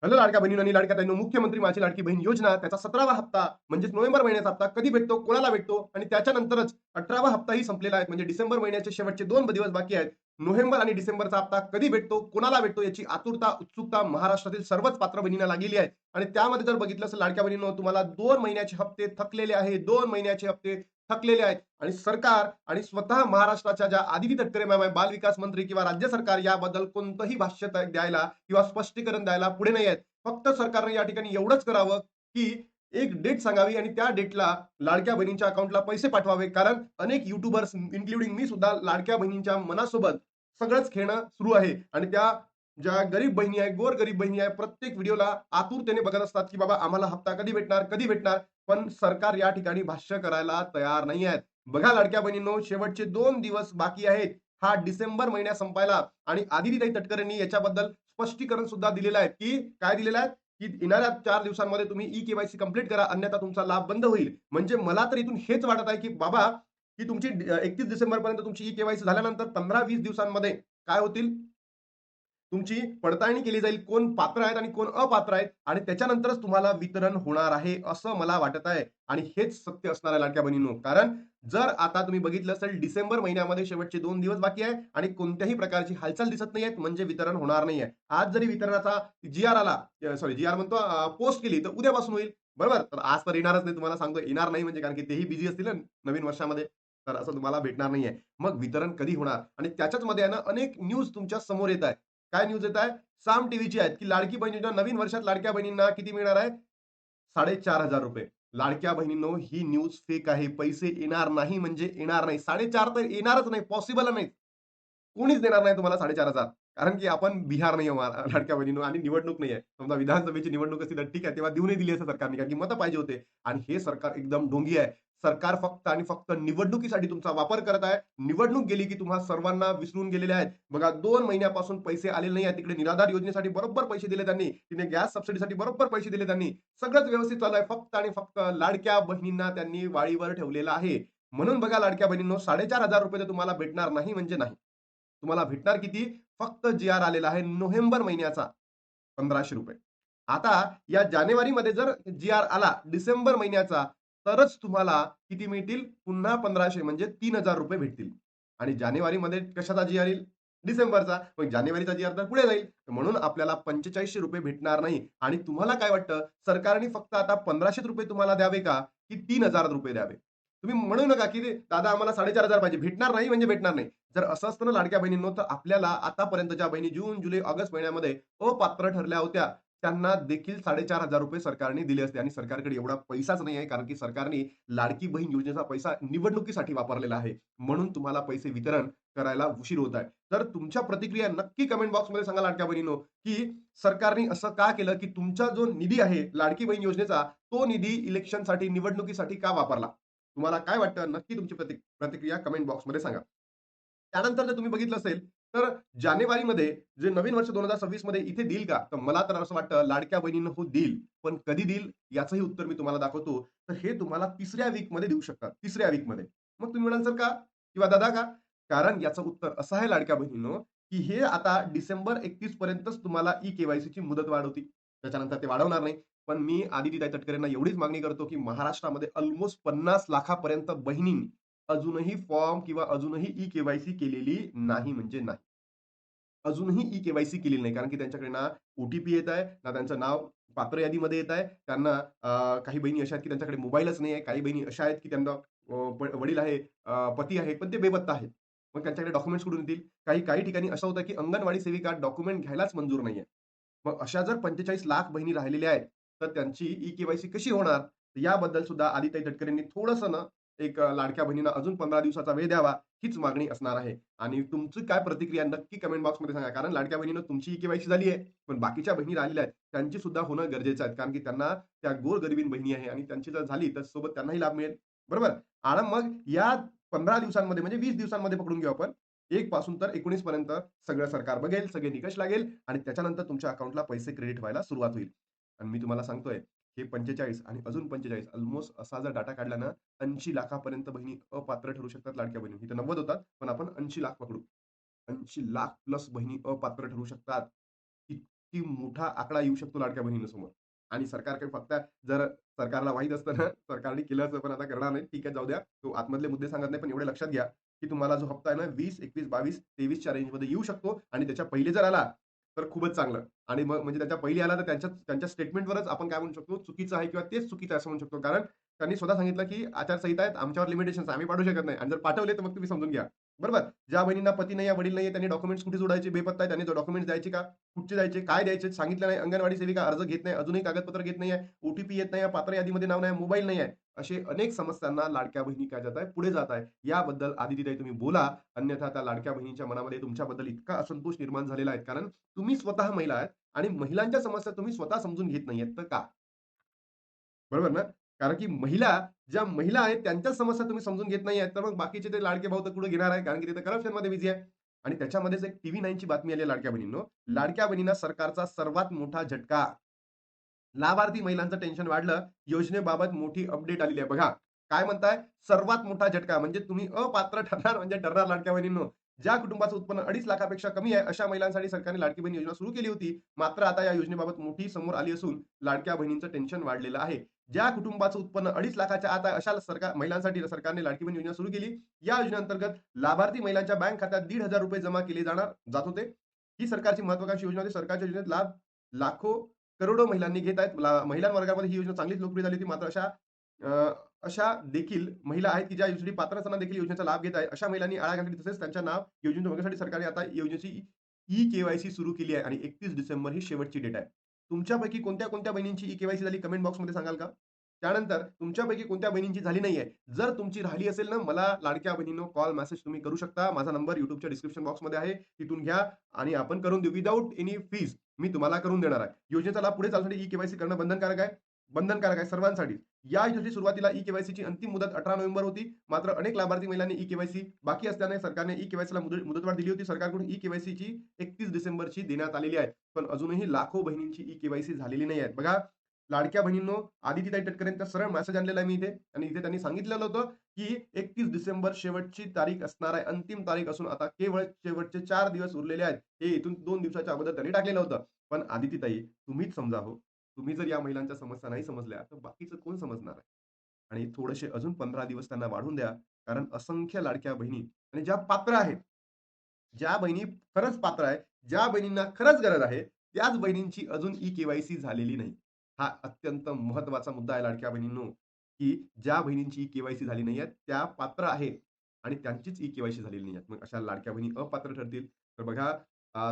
Hello लाडक्या बहिणींनो आणि लाडक्या ताईंनो, मुख्यमंत्री माझी लाडकी बहीण योजना त्याचा 17वा हप्ता म्हणजेच नोव्हेंबर महिन्याचा हप्ता कधी भेटतो, कोणाला भेटतो आणि त्याच्यानंतरच 18वा हप्ताही संपलेला आहे. म्हणजे डिसेंबर महिन्याचे शेवटचे 2 दिवस बाकी आहेत. नोव्हेंबर आणि डिसेंबरचा हप्ता कधी भेटतो, कोणाला भेटतो याची आतुरता, उत्सुकता महाराष्ट्रातील सर्वच पात्र बहिणींना लागलेली आहे. आणि त्यामध्ये जर बघितलं असेल लाडक्या बहिणींनो, तुम्हाला 2 महिन्याचे हप्ते थकलेले आहे. 2 महिन्याचे हप्ते थकलेले आहेत आणि सरकार आणि स्वतः महाराष्ट्राच्या ज्या आदिती तटकरे मॅम आहे, बालविकास मंत्री किंवा राज्य सरकार याबद्दल कोणतंही भाष्य द्यायला किंवा स्पष्टीकरण द्यायला पुढे नाही आहेत. फक्त सरकारने या ठिकाणी एवढंच करावं, की एक डेट सांगावी आणि त्या डेटला लाडक्या बहिणींच्या अकाउंटला पैसे पाठवावे. कारण अनेक युट्यूबर्स इन्क्लुडिंग मी सुद्धा लाडक्या बहिणींच्या मनासोबत सगळंच खेळणं सुरू आहे आणि त्या ज्या गरीब बहिणी आहे, गोरगरीब बहिणी आहे, प्रत्येक व्हिडिओला आतुरतेने बघत असतात, की बाबा आम्हाला हप्ता कधी भेटणार, कधी भेटणार? पण सरकार या ठिकाणी भाष्य करायला तयार नाही आहेत. बघा लाडक्या बहिणींनो, शेवटचे 2 दिवस बाकी आहेत. हा डिसेंबर महिना संपायला आणि आदितीताई तटकरेंनी याच्याबद्दल स्पष्टीकरण सुद्धा दिलेलं आहे, की काय दिलेलं आहे, की येणाऱ्या 4 दिवसांमध्ये तुम्ही ई-के-वाय-सी कंप्लीट करा, अन्यथा तुमचा लाभ बंद होईल. म्हणजे मला तर इथून हेच वाटत आहे, की बाबा, की तुमची 31 डिसेंबरपर्यंत तुमची ई-के-वाय-सी झाल्यानंतर 15-20 दिवसांमध्ये काय होतील, तुमची पडताळणी केली जाईल. कोण पात्र आहेत आणि कोण अपात्र आहेत आणि त्याच्यानंतरच तुम्हाला वितरण होणार आहे, असं मला वाटत आहे. आणि हेच सत्य असणार आहे लाडक्या बहिणींनो. कारण जर आता तुम्ही बघितलं असेल डिसेंबर महिन्यामध्ये शेवटचे 2 दिवस बाकी आहे आणि कोणत्याही प्रकारची हालचाल दिसत नाहीये, म्हणजे वितरण होणार नाहीये. आज जरी वितरणाचा जी-आर आला, सॉरी जी-आर म्हणतो, पोस्ट केली तर उद्यापासून होईल. बरोबर? तर आज तर येणारच नाही, तुम्हाला सांगतो येणार नाही, म्हणजे कारण की तेही बिझी असतील ना नवीन वर्षामध्ये. तर असं तुम्हाला भेटणार नाहीये. मग वितरण कधी होणार? आणि त्याच्याच मध्ये आहे ना अनेक न्यूज तुमच्या समोर येत आहे. काय न्यूज येत आहे? साम टीव्हीची आहेत, की लाडकी बहिणींना नवीन वर्षात लाडक्या बहिणींना किती मिळणार आहे? ₹4,500. लाडक्या बहिणींनो, ही न्यूज फेक आहे. पैसे येणार नाही म्हणजे येणार नाही. 4,500 तर येणारच नाही, पॉसिबल नाही. कोणीच देणार नाही तुम्हाला 4,500. कारण की आपण बिहार नाही आहोत लाडक्या बहिणींनो आणि निवडणूक नाही आहे. समजा विधानसभेची निवडणूक असती तर ठीक आहे, तेव्हा देऊनही दिली असं सरकारने, कारण की मतं पाहिजे होते. आणि हे सरकार एकदम ढोंगी आहे. सरकार फक्त आणि फक्त निवडणुकीसाठी तुमचा वापर करत आहे. निवडणूक गेली की तुम्हा सर्वांना विसरून गेलेले आहेत. बघा 2 महिन्यापासून पैसे आलेले नाही आहेत. तिकडे निराधार योजनेसाठी बरोबर पैसे दिले त्यांनी. तिने गॅस सबसिडीसाठी बरोबर पैसे दिले त्यांनी. सगळंच व्यवस्थित चालू आहे. फक्त आणि फक्त लाडक्या बहिणींना त्यांनी वाळीवर ठेवलेलं आहे. म्हणून बघा लाडक्या बहिणींनो, ₹4,500 तर तुम्हाला भेटणार नाही म्हणजे नाही. तुम्हाला भेटणार किती? फक्त जी-आर आलेला आहे नोव्हेंबर महिन्याचा ₹1,500. आता या जानेवारीमध्ये जर जी-आर आला डिसेंबर महिन्याचा, तरच तुम्हाला किती मिळतील? पुन्हा 1,500 म्हणजे ₹3,000 भेटतील. आणि जानेवारीमध्ये कशाचा जी-आर येईल? डिसेंबरचा. मग जानेवारीचा जी-आर तर पुढे जाईल. म्हणून आपल्याला ₹4500 भेटणार नाही. आणि तुम्हाला काय वाटतं, सरकारने फक्त आता ₹1,500 तुम्हाला द्यावे का? की ₹3,000 द्यावे? तुम्ही म्हणू नका, की दादा आम्हाला 4,500 पाहिजे. भेटणार नाही म्हणजे भेटणार नाही. जर असं असतं ना लाडक्या बहिणींनो, तर आपल्याला आतापर्यंत ज्या बहिणी जून, जुलै, ऑगस्ट महिन्यामध्ये अपात्र ठरल्या होत्या, त्यांना देखील ₹4,500 सरकारने दिले असते आणि सरकारकडे एवढा पैसाच नाही आहे, कारण की सरकारने लाडकी बहीण योजनेचा पैसा निवडणुकीसाठी वापरलेला आहे. म्हणून तुम्हाला पैसे वितरण करायला उशीर होत आहे. तर तुमच्या प्रतिक्रिया नक्की कमेंट बॉक्समध्ये सांगा लाडक्या बहिणींनो, की सरकारने असं का केलं, की तुमचा जो निधी आहे लाडकी बहीण योजनेचा, तो निधी इलेक्शनसाठी, निवडणुकीसाठी का वापरला? तुम्हाला काय वाटतं? नक्की तुमची प्रतिक्रिया कमेंट बॉक्समध्ये सांगा. त्यानंतर जर तुम्ही बघितलं असेल, तर जानेवारीमध्ये जे नवीन वर्ष 2026 मध्ये इथे देईल का? तर मला तर असं वाटतं लाडक्या बहिणींनो हो देईल. पण कधी देईल याचंही उत्तर मी तुम्हाला दाखवतो. तर हे तुम्हाला 3ऱ्या वीकमध्ये देऊ शकतात. 3ऱ्या वीकमध्ये. मग तुम्ही म्हणाल, "सर का? किंवा दादा का?" कारण याचं उत्तर असं आहे लाडक्या बहिणींनो, की हे आता डिसेंबर 31 पर्यंतच तुम्हाला ई-के-वाय-सीची मुदत वाढ होती. त्याच्यानंतर ते वाढवणार नाही. पण मी आदितीताई तटकरेंना एवढीच मागणी करतो, की महाराष्ट्रामध्ये अल्मोस्ट 50 लाखापर्यंत बहिणींनी अजूनही फॉर्म किंवा अजूनही ई-के-वाय-सी केलेली नाही म्हणजे नाही. अजूनही ई-के-वाय-सी केलेली नाही. कारण की त्यांच्याकडे ना ओ-टी-पी येत आहे, ना त्यांचं नाव पात्र यादीमध्ये येत आहे. त्यांना काही बहिणी अशा आहेत, की त्यांच्याकडे मोबाईलच नाही आहे. काही बहिणी अशा आहेत, की त्यांना वडील आहे, पती आहेत, पण ते बेपत्ता आहेत. मग त्यांच्याकडे डॉक्युमेंट्स कुठून येतील? काही काही ठिकाणी असं होतं, की अंगणवाडी सेविका डॉक्युमेंट घ्यायलाच मंजूर नाहीये. मग अशा जर 45 लाख बहिणी राहिलेल्या आहेत, तर त्यांची ई-के-वाय-सी कशी होणार? याबद्दल सुद्धा आदिताई तटकरेंनी थोडंसं ना एक लाडक्या बहिणींना अजून 15 दिवसाचा वेळ द्यावा, हीच मागणी असणार आहे. आणि तुमची काय प्रतिक्रिया नक्की कमेंट बॉक्समध्ये सांगा. कारण लाडक्या बहिणीनं तुमची ई-के-वाय-सी झाली आहे, पण बाकीच्या बहिणी राहिलेल्या आहेत, त्यांची सुद्धा होणं गरजेचं आहे. कारण की त्यांना त्या गोरगरिबीण बहिणी आहे आणि त्यांची जर झाली, तर सोबत त्यांनाही लाभ मिळेल. बरोबर? आणि मग या 15 दिवसांमध्ये म्हणजे 20 दिवसांमध्ये पकडून घेऊ आपण. 1 पासून तर 19 पर्यंत सगळं सरकार बघेल, सगळे निकष लागेल आणि त्याच्यानंतर तुमच्या अकाउंटला पैसे क्रेडिट व्हायला सुरुवात होईल. आणि मी तुम्हाला सांगतोय, हे 45 आणि अजून 45 अल्मोस्ट असा जर डाटा काढला ना, 80 लाखापर्यंत बहिणी अपात्र ठरू शकतात लाडक्या बहिणी. इथं 90 होतात, पण आपण 80 लाख पकडू. 80 लाख प्लस बहिणी अपात्र ठरू शकतात. की मोठा आकडा येऊ शकतो लाडक्या बहिणींसमोर. आणि सरकारकडे फक्त जर सरकारला माहीत असतं ना, सरकारने केलं असतं, पण आता करणार नाही. ठीक आहे, जाऊ द्या. तो आतमधले मुद्दे सांगत नाही, पण एवढे लक्षात घ्या, की तुम्हाला जो हप्ता आहे ना 20, 21, 22, 23च्या रेंजमध्ये येऊ शकतो आणि त्याच्या पहिले जर आला, तर खूपच चांगलं. आणि मग म्हणजे त्याच्या पहिले आला, तर त्यांच्या स्टेटमेंटवरच आपण काय म्हणू शकतो, चुकीचं आहे किंवा तेच चुकीचं आहे असं म्हणू शकतो. कारण त्यांनी स्वतः सांगितलं, की आचारसंहिता आहेत, आमच्यावर लिमिटेशन्स आम्ही पाठवू शकत नाही. आणि जर पाठवले, तर मग तुम्ही समजून घ्या. बरोबर? ज्या बहिणींना पती नाही आहे, वडील नाही आहे, त्यांनी डॉक्युमेंट्स कुठे जोडायचे, बेपत्ता आहे, त्यांनी डॉक्युमेंट्स द्यायचे का? कुठचे द्यायचे? काय द्यायचे? सांगितलं नाही. अंगणवाडी सेविका अर्ज घेत नाही, अजूनही कागदपत्र घेत नाही आहे, ओ-टी-पी येत नाही, पात्र यादीमध्ये नाव नाही, मोबाईल नाही आहे. असे अनेक समस्यांना लाडक्या बहिणी काय जात आहे, पुढे जात आहे. याबद्दल आदितीताई तुम्ही बोला. अन्यथा त्या लाडक्या बहिणींच्या मनामध्ये तुमच्याबद्दल इतका असंतोष निर्माण झालेला आहे. कारण तुम्ही स्वतः महिला आहेत आणि महिलांच्या समस्या तुम्ही स्वतः समजून घेत नाहीयेत. तर का? बरोबर ना? कारण की ज्या महिला आहेत त्यांच्याच समस्या तुम्ही समजून घेत नाहीये, तर मग बाकीचे ते लाडके भाऊ तर कुठे घेणार आहे? कारण की ते तर करप्शनमध्ये बिझी आहे. आणि त्याच्यामध्येच एक टीव्ही 9ची बातमी आली आहे लाडक्या बहिणींनो. लाडक्या बहिणींना सरकारचा सर्वात मोठा झटका. लाभार्थी महिलांचं टेन्शन वाढलं. योजनेबाबत मोठी अपडेट आलेली आहे. बघा, काय म्हणताय? सर्वात मोठा झटका म्हणजे तुम्ही अपात्र ठरणार म्हणजे ठरणार लाडक्या बहिणींनो. ज्या कुटुंबाचं उत्पन्न 2.5 लाखापेक्षा कमी आहे, अशा महिलांसाठी सरकारने लाडकी बहीण योजना सुरू केली होती. मात्र आता या योजनेबाबत मोठी समोर आली असून लाडक्या बहिणींचं टेन्शन वाढलेलं आहे. ज्या कुटुंबाचं उत्पन्न 2.5 लाखाच्या आत आहे, अशा महिलांसाठी सरकारने लाडकी बहीण योजना सुरू केली. या योजनेअंतर्गत लाभार्थी महिलांच्या बँक खात्यात ₹1,500 जमा केले जात होते. ही सरकारची महत्त्वाकांक्षी योजना होती. सरकारच्या योजनेत लाभ लाखो करोडो महिलांनी घेत आहेत. महिला वर्गामध्ये ही योजना चांगलीच लोकप्रिय झाली होती. मात्र अ, अशा देखील महिला आहेत, की ज्या योजनेसाठी पात्र असताना देखील योजनेचा लाभ घेत आहेत. अशा महिलांनी आळा घातली. तसेच त्यांच्या नाव योजनेत बघण्यासाठी सरकारने आता योजनेची ई-के-वाय-सी सुरू केली आहे आणि 31 डिसेंबर ही शेवटची डेट आहे. तुमच्यापैकी कोणत्या बहिणींची ई-के-वाय-सी झाली कमेंट बॉक्समध्ये सांगाल का? त्यानंतर तुमच्यापैकी कोणत्या बहिणींची झाली नाहीये. जर तुमची राहिली असेल ना, मला लाडक्या बहिणींनो कॉल, मेसेज तुम्ही करू शकता. माझा नंबर YouTubeच्या डिस्क्रिप्शन बॉक्समध्ये आहे. तिथून घ्या आणि आपण करून देऊ. विथआऊट एनी फीज मी तुम्हाला करून देणार आहे. योजनेचा लाभ पुढे चालण्यासाठी ई-के-वाय-सी करणं बंधनकारक आहे. बंधनकारक आहे सर्वांसाठी. या योजनेची सुरुवातीला ई-के-वाय-सीची अंतिम मुदत 18 नोव्हेंबर होती. मात्र अनेक लाभार्थी महिलांनी ई-के-वाय-सी बाकी असल्याने सरकारने ई-के-वाय-सीला मुदतवाढ दिली होती. सरकारकडून ई-के-वाय-सीची 31 डिसेंबरची देण्यात आलेली आहे. पण अजूनही लाखो बहिणींची ई-के-वाय-सी झालेली नाही आहे. बघा, लाडक्या बहिणींनो, आदितीताई तटकरेंचा सरळ मेसेज आणलेला आहे मी इथे आणि इथे त्यांनी सांगितलेलं होतं, की 31 डिसेंबर शेवटची तारीख असणार आहे. अंतिम तारीख असून आता केवळ शेवटचे 4 दिवस उरलेले आहेत. हे इथून 2 दिवसाच्या अगोदर त्यांनी टाकलेलं होतं. पण आदितीताई, तुम्हीच समजा हो. तुम्ही जर या महिलांच्या समस्या नाही समजल्या, तर बाकीचं कोण समजणार आहे? आणि थोडेसे अजून 15 दिवस त्यांना वाढवून द्या. कारण असंख्य लाडक्या बहिणी आणि ज्या पात्र आहेत, ज्या बहिणी खरंच पात्र आहेत, ज्या बहिणींना खरंच गरज आहे, त्याच बहिणींची अजून ई-के-वाय-सी झालेली नाही. हा अत्यंत महत्त्वाचा मुद्दा आहे लाडक्या बहिणींनो, की ज्या बहिणींची ई-के-वाय-सी झाली नाहीये, त्या पात्र आहेत आणि त्यांचीच ई-के-वाय-सी झालेली नाहीये. मग अशा लाडक्या बहिणी अपात्र ठरतील. तर बघा,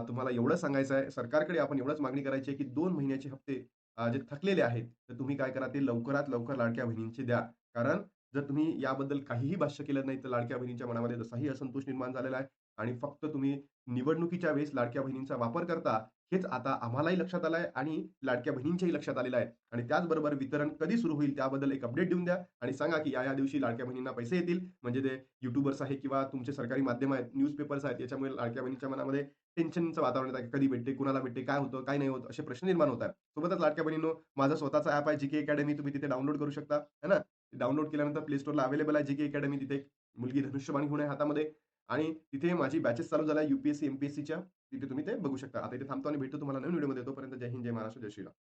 तुम्हाला एवढं सांगायचं आहे, सरकारकडे आपण एवढंच मागणी करायची आहे, की 2 महिन्याचे हप्ते जे थकलेले आहेत, तर तुम्ही काय करा, ते लवकरात लवकर लाडक्या बहिणींचे द्या. कारण जर तुम्ही याबद्दल काहीही भाष्य केलं नाही, तर लाडक्या बहिणींच्या मनामध्ये जसाही असंतोष निर्माण झालेला आहे आणि फक्त तुम्ही निवडणुकीच्या वेळेस लाडक्या बहिणींचा वापर करता, हेच आता आम्हालाही लक्षात आलं आहे आणि लाडक्या बहिणींच्याही लक्षात आलेलं आहे. आणि त्याचबरोबर वितरण कधी सुरू होईल त्याबद्दल एक अपडेट देऊन द्या आणि सांगा, की या दिवशी लाडक्या बहिणींना पैसे येतील. म्हणजे ते युट्यूबर्स आहे किंवा तुमचे सरकारी माध्यम आहेत, न्यूजपेपर्स आहेत, याच्यामुळे लाडक्या बहिणींच्या मनामध्ये टेन्शनचं वातावरण येतं, कधी भेटते, कुणाला भेटते, काय होतं, काय नाही होत, असे प्रश्न निर्माण होत आहेत. सोबतच लाडक्या बहिणींनो, माझं स्वतःचं ॲप आहे जी अकॅडमी, तुम्ही तिथे डाउनलोड करू शकता, है ना? डाउनलोड केल्यानंतर प्ले स्टोअरला अवेलेबल आहे जी अकॅडमी. तिथे एक मुलगी धनुष्यबाण घेऊन आहे हातामध्ये आणि तिथे माझी बॅचेस चालू झाल्या यू-पी-एस-सी, तिथे तुम्ही ते बघू शकता. आता इथे थांबतो आणि भेटतो तुम्हाला नवीन व्हिडिओमध्ये. तोपर्यंत जय हिंद, जय महाराष्ट्र, जय श्रीराम.